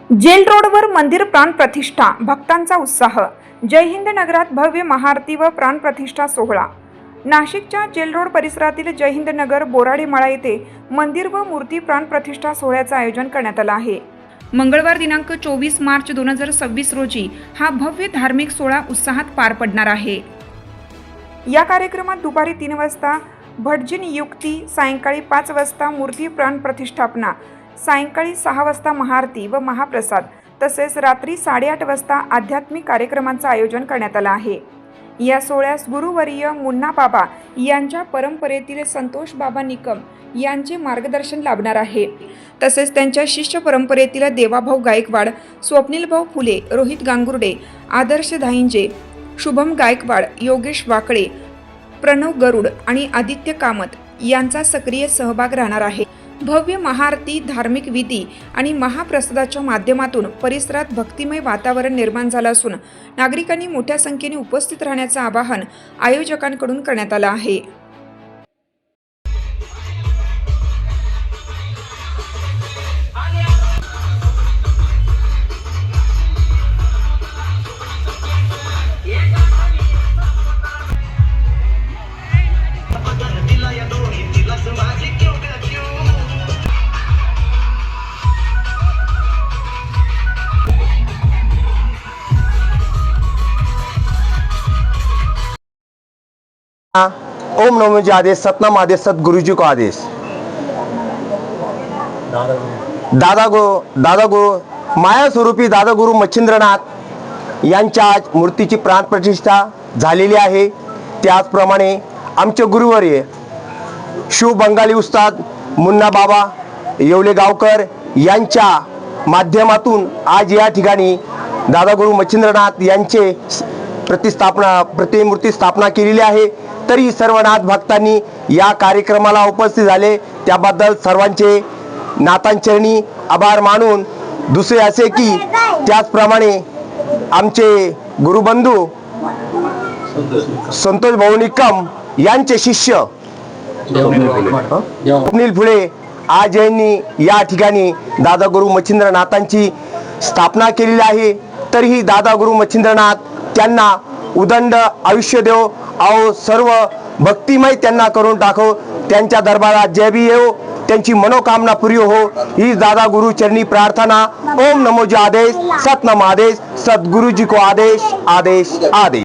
Gel रोडवर मंदिर प्राण प्रतिष्ठा, भक्तांचा उत्साह। जय हिंद नगरात भव्य महाआरती व प्राण प्रतिष्ठा सोहळा। नाशिकच्या जेल रोड परिसरातील जय हिंद नगर बोराडे मळा येथे मंदिर व मूर्ती प्राण प्रतिष्ठा सोहळ्याचे आयोजन करण्यात आले आहे। मंगळवार दिनांक 24 मार्च 2026 रोजी हा भव्य धार्मिक सोहळा उत्साहात पार पडणार आहे। या कार्यक्रमात दुपारी 3 वाजता भटजीन युक्ती, सायंकाळी 5 वाजता मूर्ती प्राण प्रतिष्ठापना, सायंकाळी 6 वाजता महाआरती व महाप्रसाद तसेच रात्री 8:30 वाजता आध्यात्मिक कार्यक्रमांचे आयोजन करण्यात आले आहे। या सोहळ्यास गुरुवर्य मुन्ना बाबा यांच्या परंपरेतील संतोष बाबा निकम यांचे मार्गदर्शन लाभणार आहे। तसेच त्यांच्या शिष्य परंपरेतील देवाभाऊ गायकवाड, स्वप्नीलभाऊ फुले, रोहित गांगुर्डे, आदर्श धाईंजे, शुभम गायकवाड, योगेश वाकळे, प्रणव गरुड आणि आदित्य कामत यांचा सक्रिय सहभाग राहणार आहे। भव्य महाआरती, धार्मिक विधी आणि महाप्रसादाच्या माध्यमातून परिसरात भक्तिमय वातावरण निर्माण झालं असून नागरिकांनी मोठ्या संख्येने उपस्थित राहण्याचं आवाहन आयोजकांकडून करण्यात आलं आहे। ओम नमो जी आदेश, सतनाम आदेश, सतगुरु जी को आदेश। दादा गुरु माया स्वरूपी दादा गुरु मच्छिंद्रनाथ यांच्या आज मूर्तीची प्राण प्रतिष्ठा झालेली आहे। त्याचप्रमाणे आमचे गुरुवर्य शिव बंगाली उस्ताद मुन्ना बाबा येवलेगावकर यांच्या माध्यमातून आज या ठिकाणी दादा गुरु मच्छिंद्रनाथ यांचे प्रतिमूर्ती स्थापना केलेली आहे। तरी सर्व नाथ भक्तांनी या कार्यक्रमाला उपस्थित झाले त्याबद्दल सर्वांचे नाथांचरणी आभार मानून, दुसरे असे की त्याचप्रमाणे आमचे गुरुबंधू संतोष भाऊ निकम यांचे शिष्य स्वप्नील फुले आज यांनी या ठिकाणी दादा गुरु मच्छिंद्रनाथांची स्थापना केलेली आहे। तरीही दादा गुरु मच्छिंद्रनाथ त्यांना उदंड आयुष्य देव, आओ सर्व भक्तिमय त्यांना करून टाको, त्यांच्या दरबारात जय भी येवो, त्यांची मनोकामना पूरी हो ही दादा गुरु चरणी प्रार्थना। ओम नमो जी आदेश, सतनाम आदेश, सद्गुरु जी को आदेश आदेश आदेश।